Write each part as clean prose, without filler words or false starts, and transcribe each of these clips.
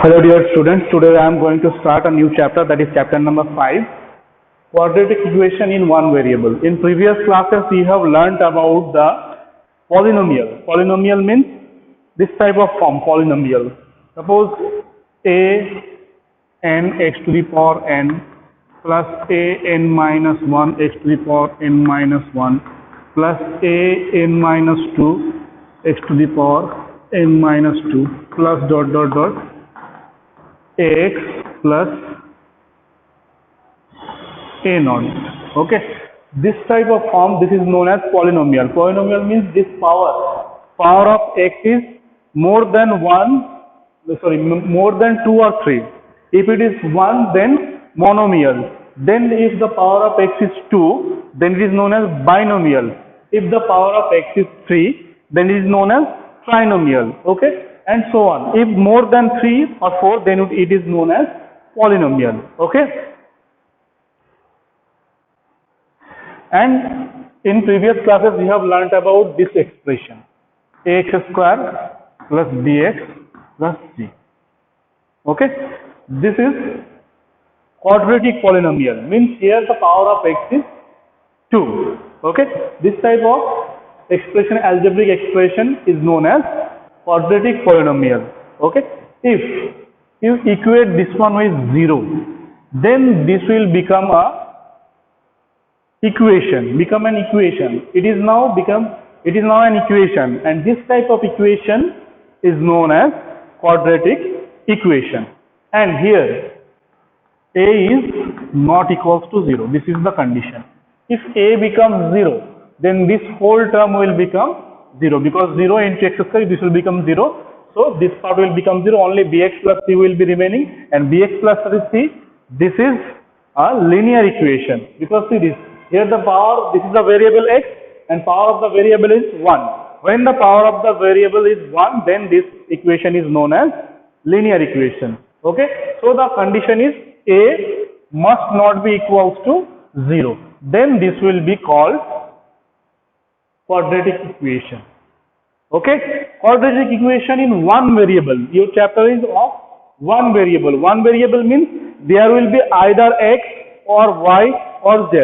Hello dear students, today I am going to start a new chapter, that is chapter number 5, quadratic equation in one variable. In previous classes we have learnt about the polynomial. Polynomial means this type of form, polynomial. Suppose a n x to the power n plus a n minus 1 x to the power n minus 1 plus a n minus 2 x to the power n minus 2 plus dot dot dot x plus a naught. Okay, this type of form, this is known as polynomial. Polynomial means this power of x is more than 2 or 3. If it is 1, then monomial. Then if the power of x is 2, then it is known as binomial. If the power of x is 3, then it is known as trinomial. Okay, and so on. If more than 3 or 4, then it is known as polynomial. Okay, and in previous classes we have learnt about this expression, ax square plus bx plus c. Okay, this is quadratic polynomial, means here the power of x is 2. Okay, this type of expression, algebraic expression, is known as quadratic polynomial. Okay, if you equate this one with 0, then this will become an equation. It is now an equation, and this type of equation is known as quadratic equation. And here a is not equals to 0. This is the condition. If a becomes 0, then this whole term will become 0, because 0 into x square, this will become 0. So this part will become 0, only bx plus c will be remaining, and bx plus c, this is a linear equation, because see this, here the power, this is the variable x, and power of the variable is 1. When the power of the variable is 1, then this equation is known as linear equation. Okay, so the condition is a must not be equals to 0. Then this will be called quadratic equation. Okay, quadratic equation in one variable. Your chapter is of one variable. One variable means there will be either x or y or z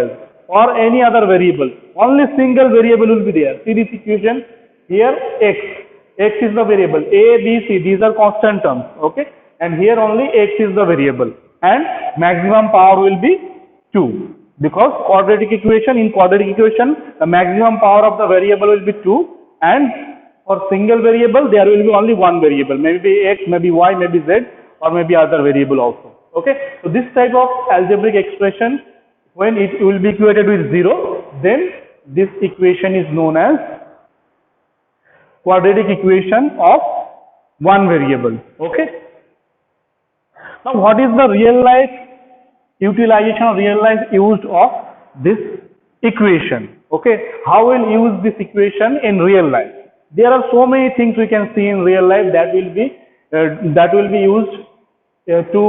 or any other variable. Only single variable will be there. See this equation here, x is the variable, a, b, c, these are constant terms. Okay, and here only x is the variable, and maximum power will be 2. Because quadratic equation, the maximum power of the variable will be 2, and for single variable there will be only one variable, maybe x, maybe y, maybe z, or maybe other variable also. Okay, so this type of algebraic expression, when it will be equated with 0, then this equation is known as quadratic equation of one variable. Okay, now what is the real life utilization or real life use of this equation? Okay, how will use this equation in real life? There are so many things we can see in real life that will be used to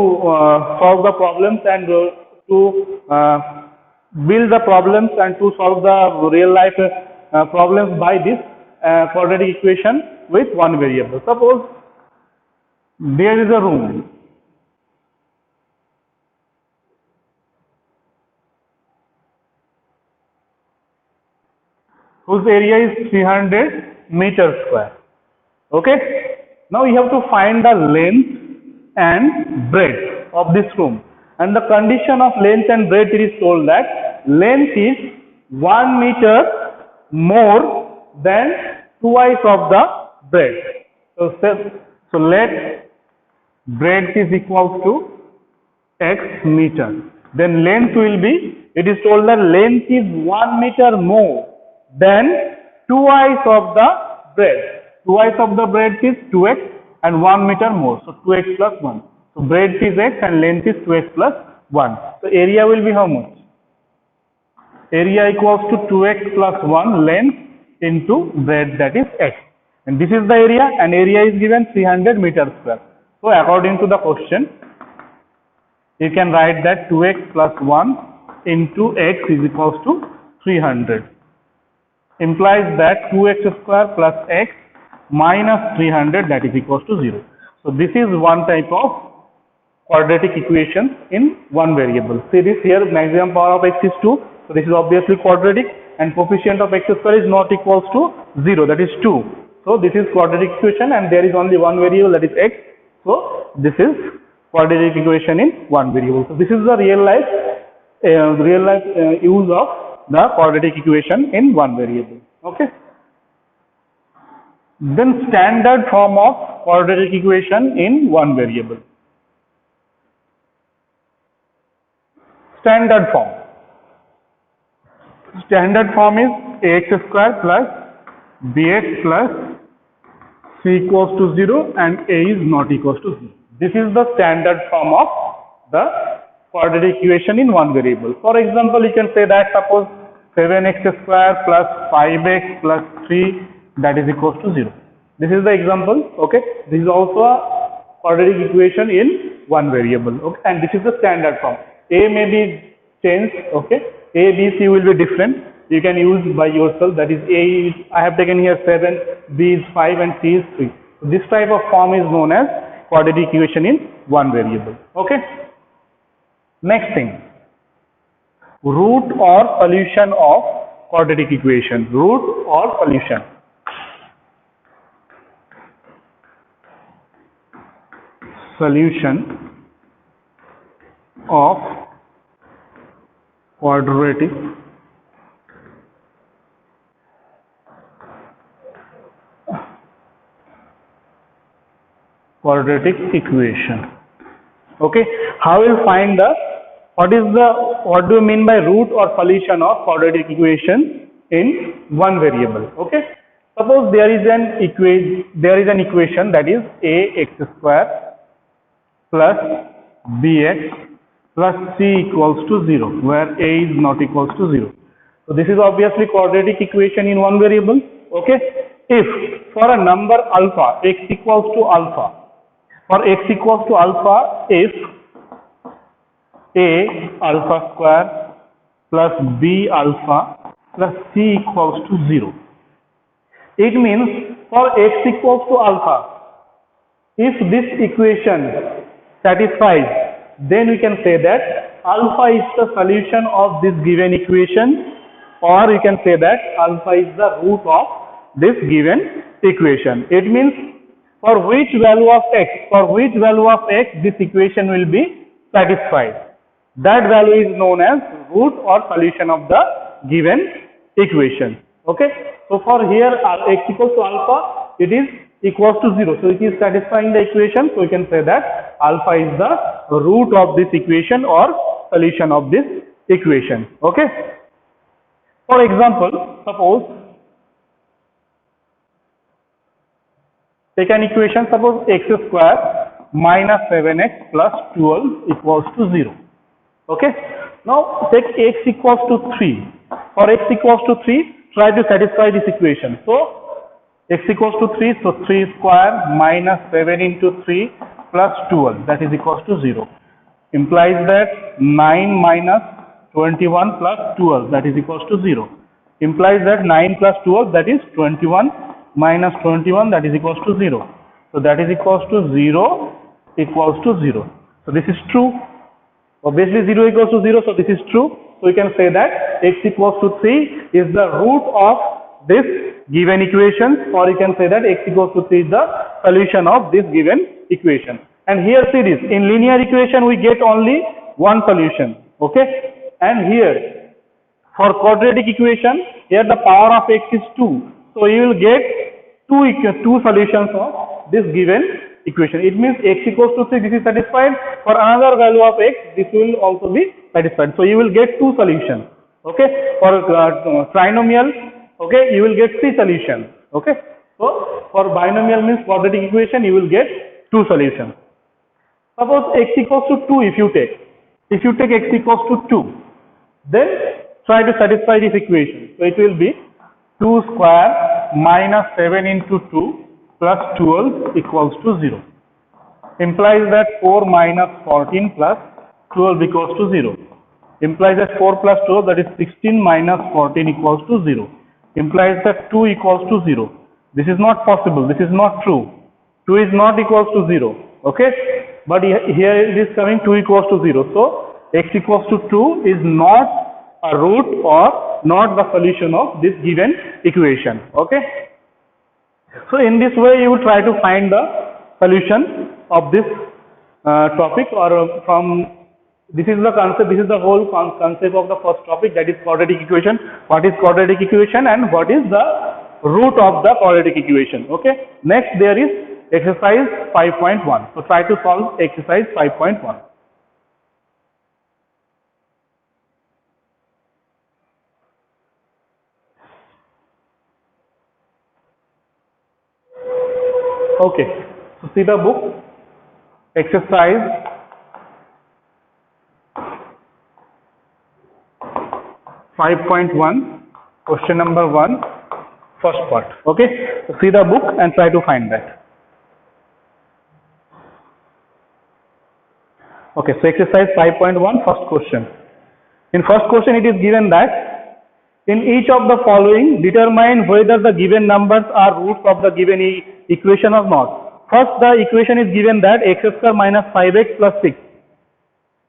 solve the problems and to build the problems and to solve the real life problems by this quadratic equation with one variable. Suppose there is a room. Whose area is 300 meters square. Okay, now you have to find the length and breadth of this room, and the condition of length and breadth, it is told that length is 1 meter more than twice of the breadth. So let breadth is equals to x meter, then length will be, it is told that length is 1 meter more than twice of the breadth. Twice of the breadth is 2x and 1 meter more, so 2x plus 1. So breadth is x and length is 2x plus 1. So area will be how much? Area equals to 2x plus 1 length into breadth, that is x. And this is the area, and area is given 300 meters square. So according to the question, you can write that 2x plus 1 into x is equals to 300. Implies that 2x square plus x minus 300, that is equals to 0. So this is one type of quadratic equation in one variable. See this here, maximum power of x is 2. So this is obviously quadratic, and coefficient of x square is not equals to 0, that is 2. So this is quadratic equation, and there is only one variable, that is x. So this is quadratic equation in one variable. So this is the real life use of the quadratic equation in one variable. Okay. Then standard form of quadratic equation in one variable. Standard form. Standard form is ax square plus bx plus c equals to 0 and a is not equals to 0. This is the standard form of the quadratic equation in one variable. For example, you can say that suppose 7x square plus 5x plus 3 that is equals to 0. This is the example. Okay. This is also a quadratic equation in one variable. Okay. And this is the standard form. A may be changed. Okay. A, B, C will be different. You can use by yourself. That is A is, I have taken here 7, B is 5 and C is 3. So this type of form is known as quadratic equation in one variable. Okay. Next thing, root or solution of quadratic equation. Root or solution. Solution of quadratic equation. Okay, how will find the what do you mean by root or solution of quadratic equation in one variable? Okay, suppose there is an equation that is ax square plus bx plus c equals to 0, where a is not equals to 0. So this is obviously quadratic equation in one variable. Okay, if for a number alpha, x equals to alpha, for x equals to alpha, if a alpha square plus b alpha plus c equals to 0, it means for x equals to alpha, if this equation satisfies, then we can say that alpha is the solution of this given equation, or you can say that alpha is the root of this given equation. It means for which value of x this equation will be satisfied. That value is known as root or solution of the given equation. Okay. So for here x equals to alpha, it is equals to 0. So it is satisfying the equation. So we can say that alpha is the root of this equation or solution of this equation. Okay. For example, suppose take an equation, suppose x square minus 7x plus 12 equals to 0. Okay. Now take x equals to 3. For x equals to 3, try to satisfy this equation. So x equals to 3, so 3 square minus 7 into 3 plus 12, that is equals to 0. Implies that 9 minus 21 plus 12, that is equals to 0. Implies that 9 plus 12, that is 21 minus 21, that is equals to 0. So that is equals to 0 equals to 0. So this is true. Obviously 0 equals to 0, so this is true. So we can say that x equals to 3 is the root of this given equation, or you can say that x equals to 3 is the solution of this given equation. And here see this, in linear equation we get only one solution. Okay, and here for quadratic equation, here the power of x is 2. So you will get two solutions of this given equation. It means x equals to 3, this is satisfied. For another value of x, this will also be satisfied. So you will get two solutions. Okay, for trinomial, okay, you will get 3 solutions. Okay, so for binomial means quadratic equation, you will get 2 solutions. Suppose x equals to 2, if you take x equals to 2, then try to satisfy this equation. So it will be 2 square minus 7 into 2 plus 12 equals to 0. Implies that 4 minus 14 plus 12 equals to 0. Implies that 4 plus 12, that is 16 minus 14 equals to 0. Implies that 2 equals to 0. This is not possible. This is not true. 2 is not equals to 0. Okay, but here it is coming 2 equals to 0. So x equals to 2 is not a root or not the solution of this given equation. Okay, so in this way you will try to find the solution of this topic, or from this is the concept, this is the whole concept of the first topic, that is quadratic equation. What is quadratic equation and what is the root of the quadratic equation? Okay, next there is exercise 5.1. So try to solve exercise 5.1. Okay, so see the book, exercise 5.1, question number 1, first part. Okay, so see the book and try to find that. Okay, so exercise 5.1, first question. In first question it is given that in each of the following determine whether the given numbers are roots of the given equation or not. First, the equation is given that x square minus 5x plus 6.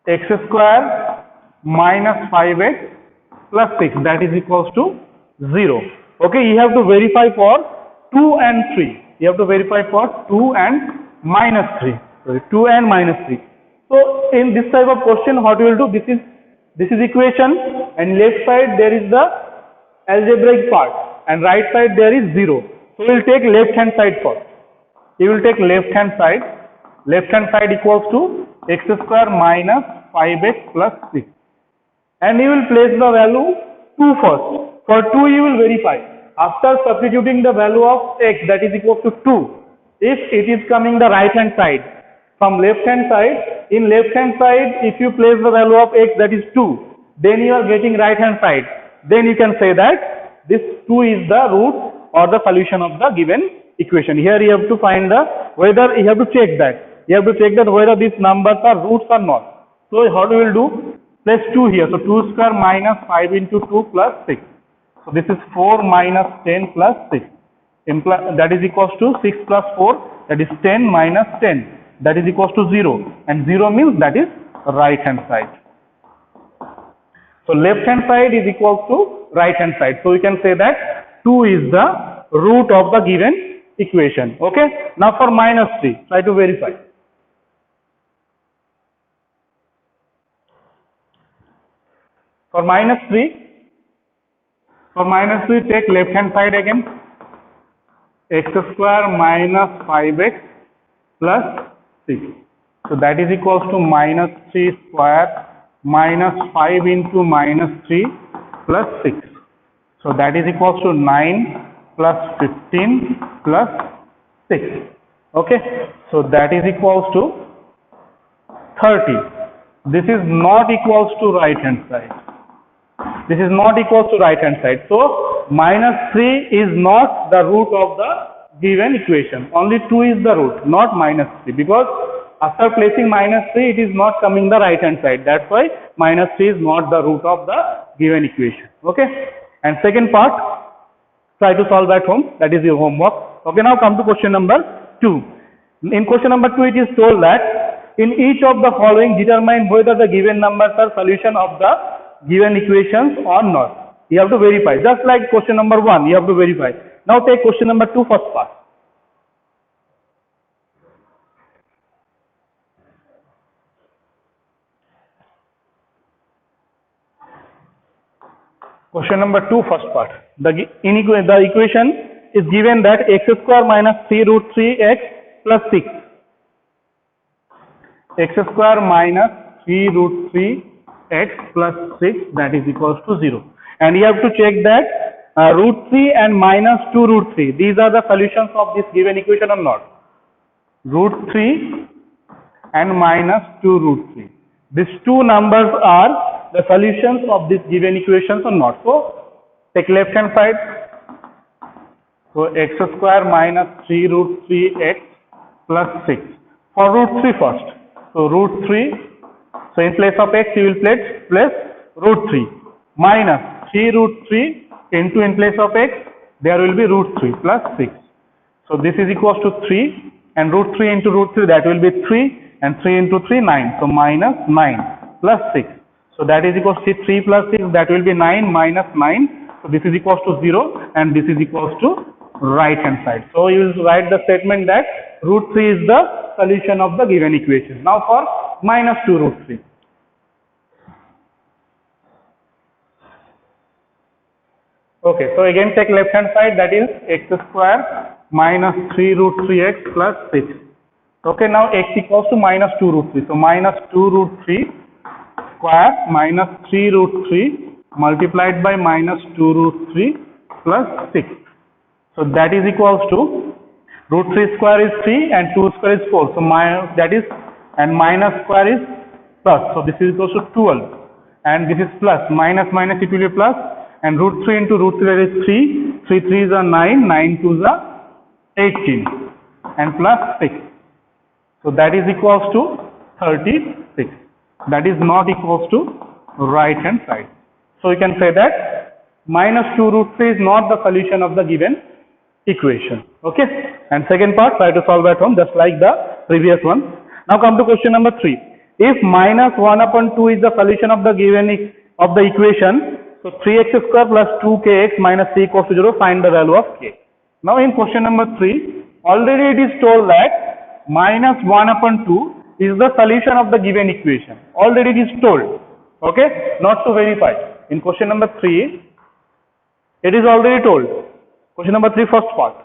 X square minus 5x plus 6, that is equals to 0. Okay, you have to verify for 2 and 3. You have to verify for 2 and minus 3. Sorry, 2 and minus 3. So in this type of question, what you will do? This is equation, and left side there is the algebraic part, and right side there is 0. So we will take left hand side first. You will take left hand side. Left hand side equals to x square minus 5x plus 6. And you will place the value 2 first. For 2 you will verify. After substituting the value of x, that is equal to 2, if it is coming the right hand side, from left hand side, in left hand side if you place the value of x, that is 2, then you are getting right hand side. Then you can say that this 2 is the root or the solution of the given equation. Here you have to find the whether, you have to check that. You have to check that whether these numbers are roots or not. So how do we will do? Place 2 here. So 2 square minus 5 into 2 plus 6. So this is 4 minus 10 plus 6. That is equals to 6 plus 4, that is 10 minus 10. That is equals to 0. And 0 means that is right hand side. So left hand side is equals to right hand side. So we can say that 2 is the root of the given equation. Okay. Now for minus 3, try to verify. For minus 3, take left hand side again. X square minus 5x plus 6. So that is equals to minus 3 square minus 5 into minus 3 plus 6. So that is equals to 9 plus 15 plus 6. Okay. So that is equals to 30. This is not equals to right hand side. This is not equals to right hand side. So minus 3 is not the root of the given equation. Only 2 is the root, not minus 3, because after placing minus 3 it is not coming the right hand side. That's why minus 3 is not the root of the given equation. Okay. And second part, try to solve at home. That is your homework. Okay. Now come to question number 2. In question number 2 it is told that in each of the following determine whether the given numbers are solution of the given equations or not. You have to verify. Just like question number 1, you have to verify. Now take question number 2 first part. Question number 2 first part. The equation is given that x square minus 3 root 3x plus 6. X square minus 3 root 3 x plus 6, that is equals to 0. And you have to check that root 3 and minus 2 root 3, these are the solutions of this given equation or not. Root 3 and minus 2 root 3. These two numbers are the solutions of this given equations or not. So take left hand side. So x square minus 3 root 3x plus 6. For root 3 first. So root 3. So in place of x you will place root 3 minus 3 root 3 in place of x there will be root 3 plus 6. So this is equals to 3 and root 3 into root 3, that will be 3, and 3 into 3, 9. So minus 9 plus 6. So that is equals to 3 plus 6, that will be 9 minus 9. So this is equals to 0, and this is equals to right hand side. So you will write the statement that root 3 is the solution of the given equation. Now for minus 2 root 3. Okay, so again take left hand side, that is x square minus 3 root 3x plus 6. Okay, now x equals to minus 2 root 3. So minus 2 root 3 square minus 3 root 3 multiplied by minus 2 root 3 plus 6. So that is equals to root 3 square is 3 and 2 square is 4. So that is, and minus square is plus. So this is equals to 12, and this is plus, minus minus it will be plus, and root 3 into root 3 is 3. 3 3s are 9, 9 2s are 18, and plus 6. So that is equals to 36. That is not equals to right hand side. So you can say that minus 2 root 3 is not the solution of the given equation. Okay. And second part, try to solve at home just like the previous one. Now come to question number 3. If minus 1 upon 2 is the solution of the given of the equation, so 3x square plus 2kx minus c equals to 0, find the value of k. Now in question number 3, already it is told that minus 1 upon 2 is the solution of the given equation. Already it is told. Okay, not to verify. In question number 3, it is already told. Question number 3, first part.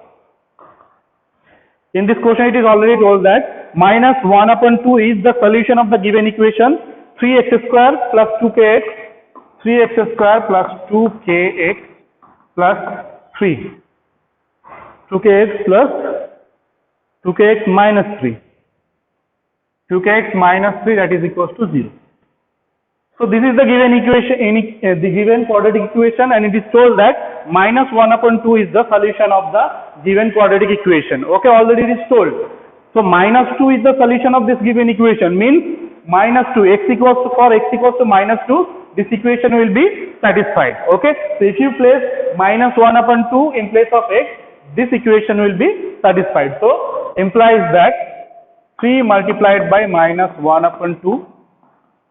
In this question, it is already told that minus 1 upon 2 is the solution of the given equation 3x square plus 2kx, 3x square plus 2kx plus 3, 2kx plus 2kx minus 3, 2kx minus 3, that is equals to 0. So this is the given equation, the given quadratic equation, and it is told that minus 1 upon 2 is the solution of the given quadratic equation. Okay, already it is told. So minus 2 is the solution of this given equation, means minus 2, x equals to, for x equals to minus 2, this equation will be satisfied. Okay, so if you place minus 1 upon 2 in place of x, this equation will be satisfied. So implies that 3 multiplied by minus 1 upon 2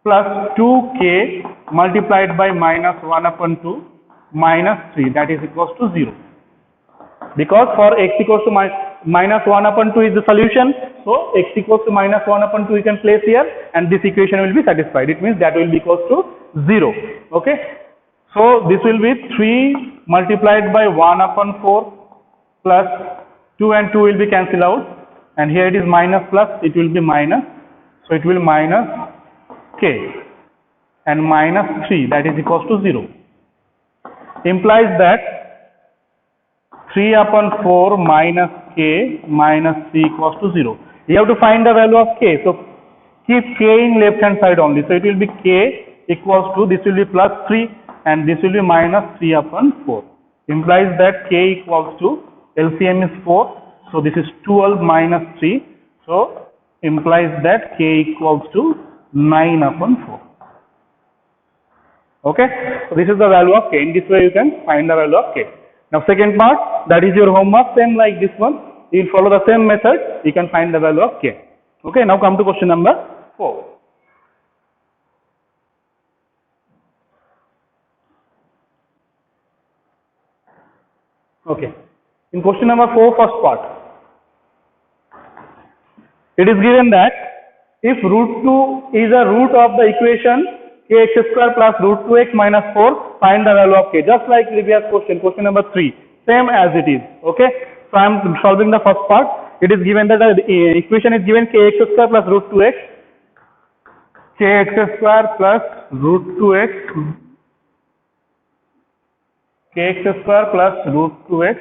plus 2k multiplied by minus 1 upon 2 minus 3, that is equals to 0. Because for x equals to minus 1 upon 2 is the solution, so x equals to minus 1 upon 2 you can place here, and this equation will be satisfied. It means that will be equals to 0. Okay, so this will be 3 multiplied by 1 upon 4 plus 2 and 2 will be cancelled out, and here it is minus plus, it will be minus, so it will minus k and minus 3, that is equals to 0. Implies that 3 upon 4 minus k minus 3 equals to 0. You have to find the value of k. So keep k in left hand side only. So it will be k equals to, this will be plus 3 and this will be minus 3 upon 4. Implies that k equals to, LCM is 4. So this is 12 minus 3. So implies that k equals to 9 upon 4. Okay, so this is the value of k. In this way you can find the value of k. Now second part, that is your homework, same like this one. You will follow the same method, you can find the value of k. Okay, now come to question number 4. Okay, in question number 4, first part, it is given that if root 2 is a root of the equation kx square plus root 2x minus 4, find the value of k. Just like previous question, question number 3, same as it is. Okay, so I am solving the first part. It is given that the equation is given kx square plus root 2x, kx square plus root 2x, kx square plus root 2x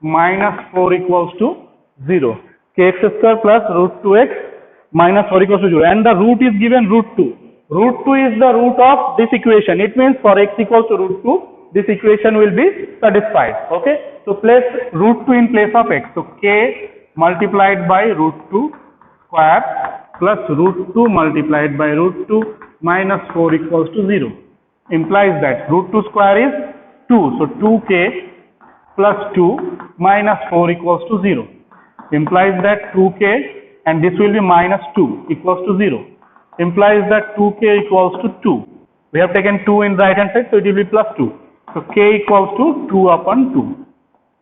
minus 4 equals to 0. Kx square plus root 2x minus 4 equals to 0, and the root is given root 2. Root 2 is the root of this equation. It means for x equals to root 2, this equation will be satisfied. Okay, so place root 2 in place of x. So k multiplied by root 2 square plus root 2 multiplied by root 2 minus 4 equals to 0. Implies that root 2 square is 2. So 2k plus 2 minus 4 equals to 0. implies that 2k and this will be minus 2 equals to 0, implies that 2k equals to 2. We have taken 2 in right hand side, so it will be plus 2. So k equals to 2 upon 2.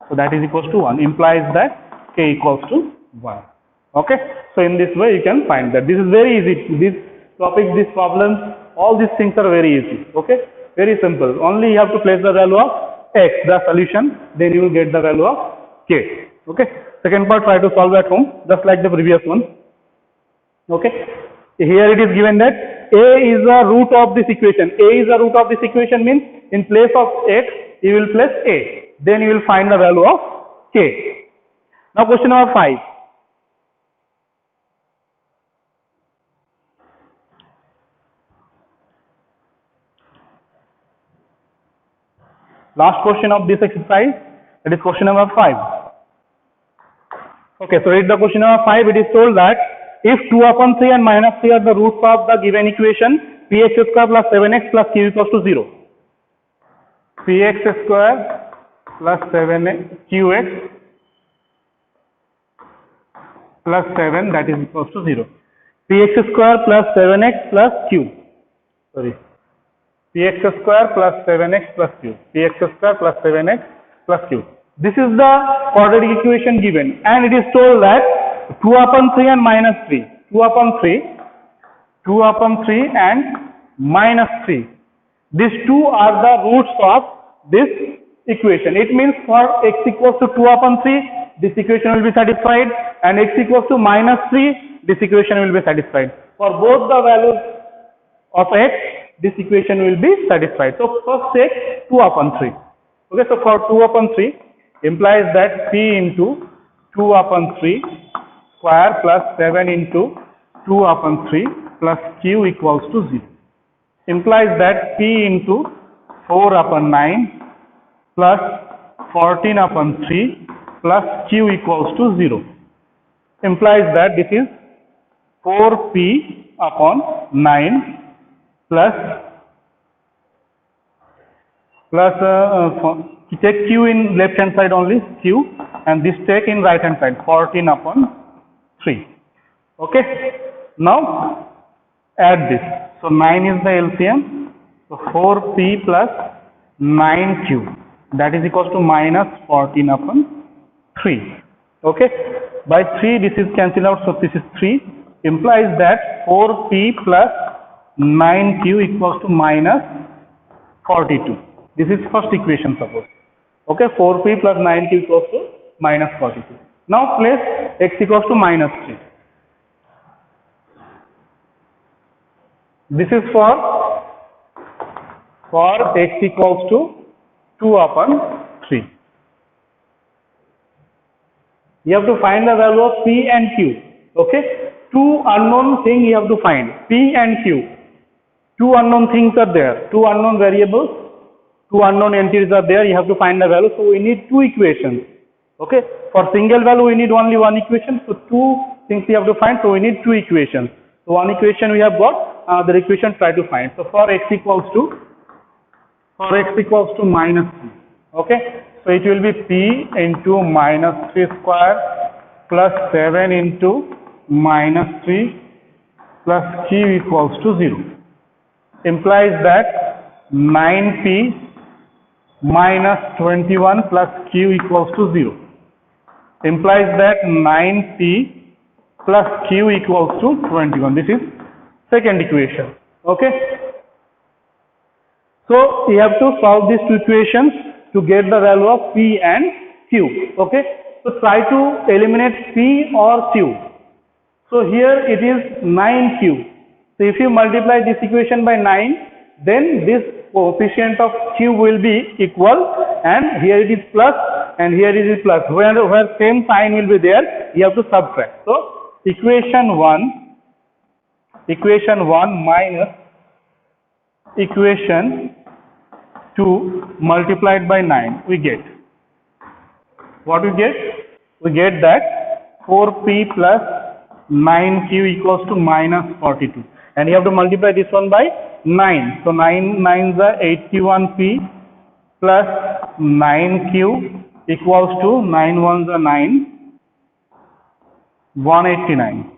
So that is equals to 1, implies that k equals to 1. Okay. So in this way you can find that. This is very easy. These topics, these problems, all these things are very easy. Okay. Very simple. Only you have to place the value of x, the solution, then you will get the value of k. Okay. Second part, try to solve at home, just like the previous one. Okay. Here it is given that a is the root of this equation. A is the root of this equation means in place of x, you will place a. Then you will find the value of k. Now question number 5. Last question of this exercise, that is question number 5. Okay, so read the question number 5. It is told that if 2 upon 3 and minus 3 are the roots of the given equation, px square plus 7x plus q equals to 0. Px square plus 7qx plus 7, that is equals to 0. Px square plus 7x plus q. Sorry. Px square plus 7x plus q. Px square plus 7x plus q. This is the quadratic equation given, and it is told that 2 upon 3 and minus 3. 2 upon 3 and minus 3. These two are the roots of this equation. It means for x equals to 2 upon 3, this equation will be satisfied, and x equals to minus 3, this equation will be satisfied. For both the values of x, this equation will be satisfied. So first take 2 upon 3. Okay, so for 2 upon 3 implies that p into 2 upon 3 square plus 7 into 2 upon 3 plus q equals to 0. Implies that p into 4 upon 9 plus 14 upon 3 plus q equals to 0. Implies that this is 4p upon 9 plus take q in left hand side only, q, and this take in right hand side, 14 upon 3. Okay. Now add this. So 9 is the LCM. So 4p plus 9q, that is equals to minus 14 upon 3. Okay. By 3 this is cancelled out, so this is 3. Implies that 4p plus 9q equals to minus 42. This is first equation, suppose. Okay, 4p plus 9q equals to minus 42. Now place x equals to minus 3. This is for x equals to 2 upon 3. You have to find the value of p and q. Okay, two unknown things you have to find, p and q. Two unknown things are there, two unknown variables, two unknown entities are there. You have to find the value. So we need two equations. Okay, for single value we need only one equation. So two things you have to find. So we need two equations. So one equation we have got, another equation try to find. So for x equals to minus 3. Okay, so it will be p into minus 3 square plus 7 into minus 3 plus q equals to 0. Implies that 9p minus 21 plus q equals to 0. Implies that 9p plus q equals to 21. This is second equation. Okay. So you have to solve these two equations to get the value of p and q. Okay. So try to eliminate p or q. So here it is 9q. So if you multiply this equation by 9, then this coefficient of q will be equal, and here it is plus and here it is plus. Where same sign will be there, you have to subtract. So equation 1 minus equation 2 multiplied by 9, we get. What we get? We get that 4p plus 9q equals to minus 42. And you have to multiply this one by 9. So 9 9s are 81p plus 9q equals to 9 1s are 9 189.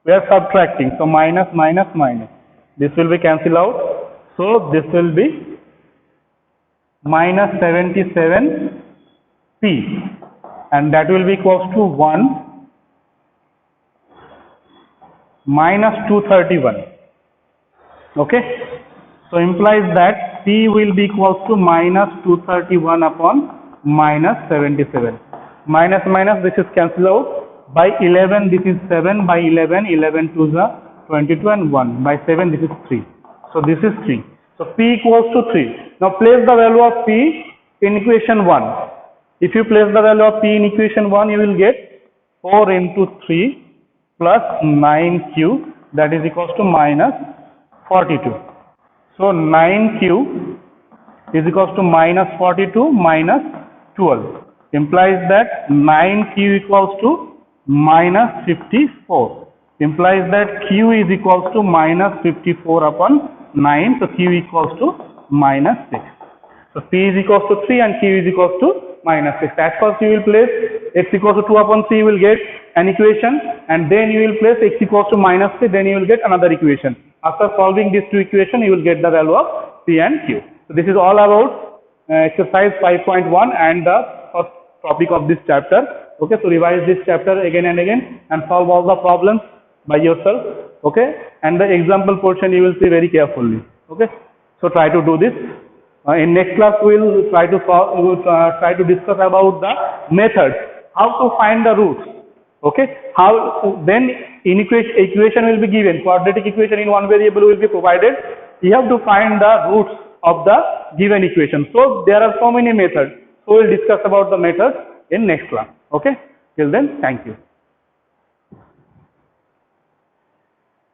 We are subtracting, so minus minus minus. This will be cancelled out. So this will be minus 77p, and that will be equals to 1 minus 231. Okay, so implies that p will be equals to minus 231 upon minus 77. Minus minus, this is cancelled out. By 11, this is 7, by 11, 11 to the 22 and 1. By 7, this is 3. So this is 3. So p equals to 3. Now place the value of p in equation 1. If you place the value of p in equation 1, you will get 4 into 3 plus 9q, that is equals to minus 42. So 9q is equals to minus 42 minus 12. Implies that 9q equals to minus 54. Implies that q is equals to minus 54 upon 9. So q equals to minus 6. So p is equals to 3 and q is equals to minus 6. At first you will place x equals to 2 upon 3, you will get an equation, and then you will place x equals to minus 3, then you will get another equation. After solving these two equations, you will get the value of p and q. So this is all about exercise 5.1 and the first topic of this chapter. Okay, so revise this chapter again and again and solve all the problems by yourself. Okay, and the example portion you will see very carefully. Okay, so try to do this. In next class we will try to discuss about the methods, how to find the roots. Okay, how then in equation will be given, quadratic equation in one variable will be provided. You have to find the roots of the given equation. So there are so many methods. So we will discuss about the methods in next class. Okay, till then, thank you.